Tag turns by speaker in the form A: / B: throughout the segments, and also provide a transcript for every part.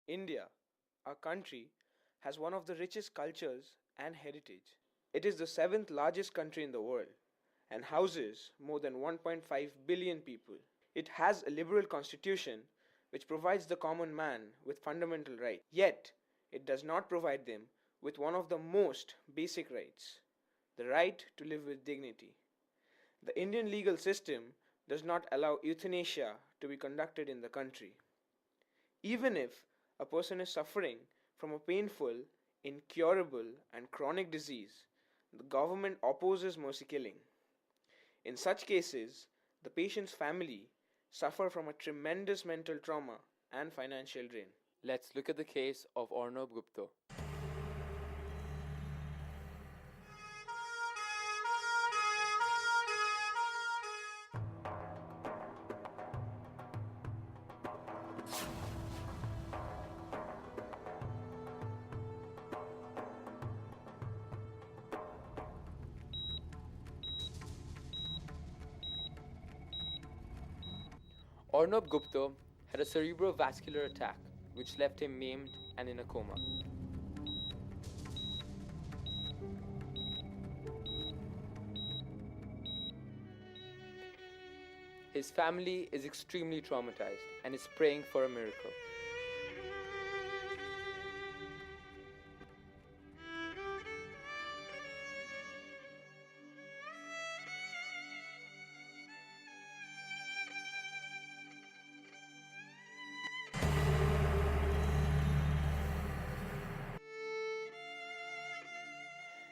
A: India, our country, has one of the richest cultures and heritage. It is the seventh largest country in the world and houses more than 1.5 billion people. It has a liberal constitution which provides the common man with fundamental rights. Yet, it does not provide them with one of the most basic rights, the right to live with dignity. The Indian legal system does not allow euthanasia to be conducted in the country. Even if a person is suffering from a painful, incurable, and chronic disease, the government opposes mercy killing. In such cases, the patient's family suffer from a tremendous mental trauma and financial drain.
B: Let's look at the case of Arnab Gupta. Arnab Gupta had a cerebrovascular attack which left him maimed and in a coma. His family is extremely traumatized and is praying for a miracle.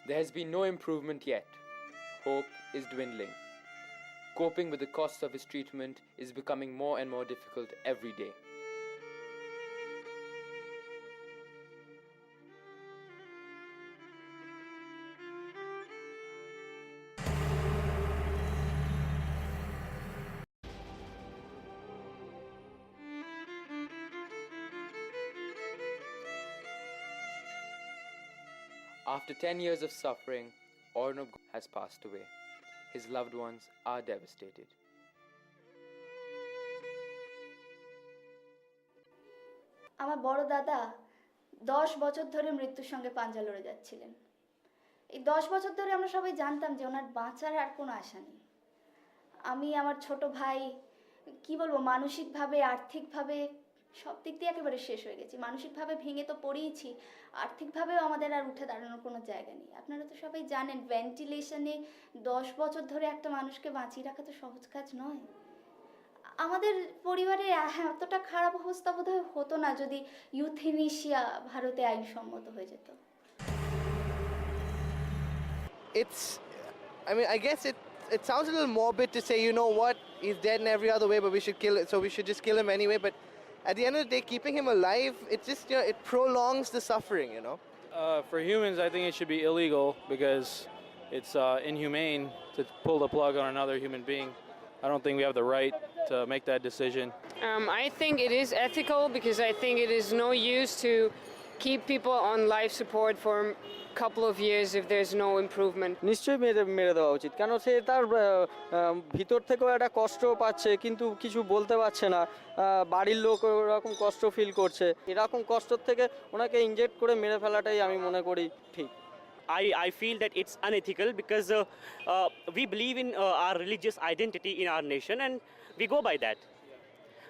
B: There has been no improvement yet. Hope is dwindling. Coping with the costs of his treatment is becoming more and more difficult every day. After 10 years of suffering, Arnab has passed away. His loved ones are devastated.
C: আমার বড় দাদা 10 বছর ধরে মৃত্যুর সঙ্গে পাঞ্জা লড়ে যাচ্ছিলেন। এই 10 বছর ধরে আমরা সবাই জানতাম যে ওনার বাঁচার আর কোনো আশা নেই। আমি আমার ছোট ভাই কি বলবো মানসিকভাবে আর্থিকভাবে সব দিক দিয়ে একেবারে শেষ হয়ে গেছি। মানসিকভাবে ভেঙে তো পড়েইছি, আর্থিকভাবেও আমাদের আর উঠে দাঁড়ানোর কোনো জায়গা নেই। আপনারা তো সবাই জানেন ভেন্টিলেশনে 10 বছর ধরে একটা মানুষকে বাঁচিয়ে রাখা তো সহজ কাজ নয়। আমাদের পরিবারে এতটা খারাপ অবস্থা বোধহয় হতো না যদি ইউথেনেশিয়া ভারতে আইনসম্মত হয়ে যেত।
D: I guess it sounds a little morbid to say, you know what, he's dead in every other way, but we should kill it, so we should just kill him anyway. But at the end of the day, keeping him alive, it just, it prolongs the suffering,
E: For humans, I think it should be illegal because it's inhumane to pull the plug on another human being. I don't think we have the right to make that decision.
F: I think it is ethical because I think it is no use to keep people on life support for a couple of years if there's no improvement.
G: নিশ্চয়ই মেরে দেওয়া উচিত, কারণ সে তার ভিতর থেকেও একটা কষ্ট পাচ্ছে কিন্তু কিছু বলতে পারছে না। বাড়ির লোক এরকম কষ্ট ফিল করছে, এরকম কষ্ট থেকে ওনাকে ইনজেক্ট করে মেরে ফেলাটাই আমি মনে করি ঠিক।
H: I feel that it's unethical because we believe in our religious identity in our nation and we go by that.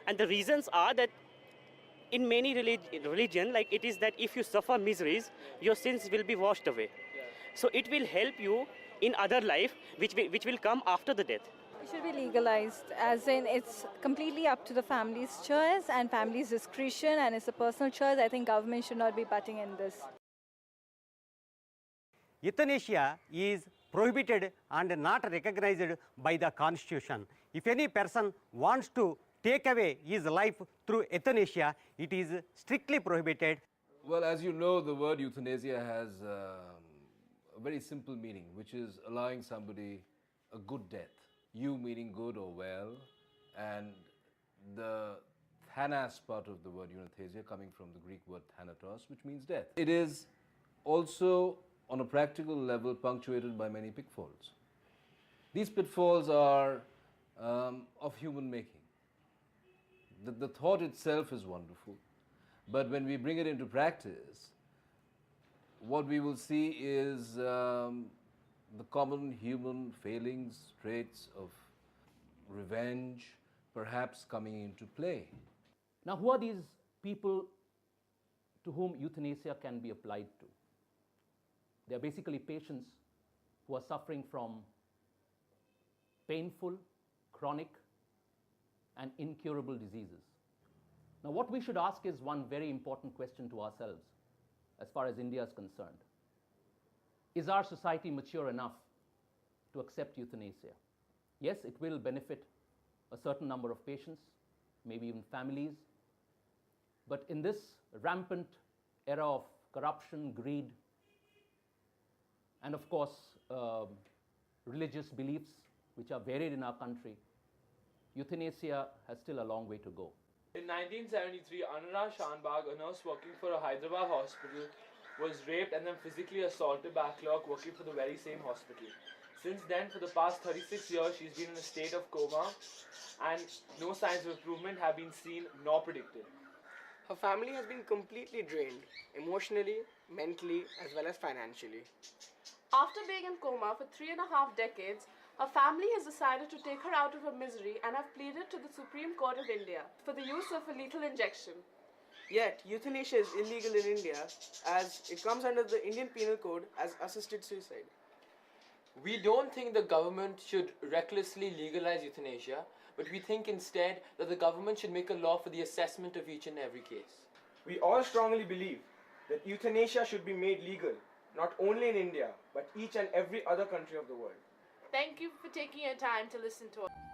H: And the reasons are that in many religion, like it is that if you suffer miseries, your sins will be washed away. So it will help you in other life which will come after the death.
I: It should be legalized, as in it's completely up to the family's choice and family's discretion, and it's a personal choice. I think government should not be butting in this.
J: Euthanasia is prohibited and not recognized by the Constitution. If any person wants to take away his life through euthanasia, it is strictly prohibited.
K: Well, as you know, the word euthanasia has a very simple meaning, which is allowing somebody a good death. You meaning good or well, and the thanas part of the word euthanasia coming from the Greek word thanatos, which means death. It is also on a practical level punctuated by many pitfalls. These pitfalls are of human making. The thought itself is wonderful, But when we bring it into practice, what we will see is the common human failings, traits of revenge, perhaps coming into play.
L: Now, who are these people to whom euthanasia can be applied to? They are basically patients who are suffering from painful, chronic, and incurable diseases. Now, what we should ask is one very important question to ourselves as far as India is concerned. Is our society mature enough to accept euthanasia? Yes, it will benefit a certain number of patients, maybe even families. But in this rampant era of corruption, greed, and of course, religious beliefs, which are varied in our country, euthanasia has still a long way to go.
A: In 1973, Anura Shanbag, a nurse working for a Hyderabad hospital, was raped and then physically assaulted by a clerk working for the very same hospital. Since then, for the past 36 years, she's been in a state of coma and no signs of improvement have been seen nor predicted.
M: Her family has been completely drained, emotionally, mentally, as well as financially.
N: After being in coma for 3.5 decades, her family has decided to take her out of her misery and have pleaded to the Supreme Court of India for the use of a lethal injection.
M: Yet, euthanasia is illegal in India as it comes under the Indian Penal Code as assisted suicide.
B: We don't think the government should recklessly legalize euthanasia, but we think instead that the government should make a law for the assessment of each and every case.
A: We all strongly believe that euthanasia should be made legal, not only in India, but each and every other country of the world.
N: Thank you for taking your time to listen to us.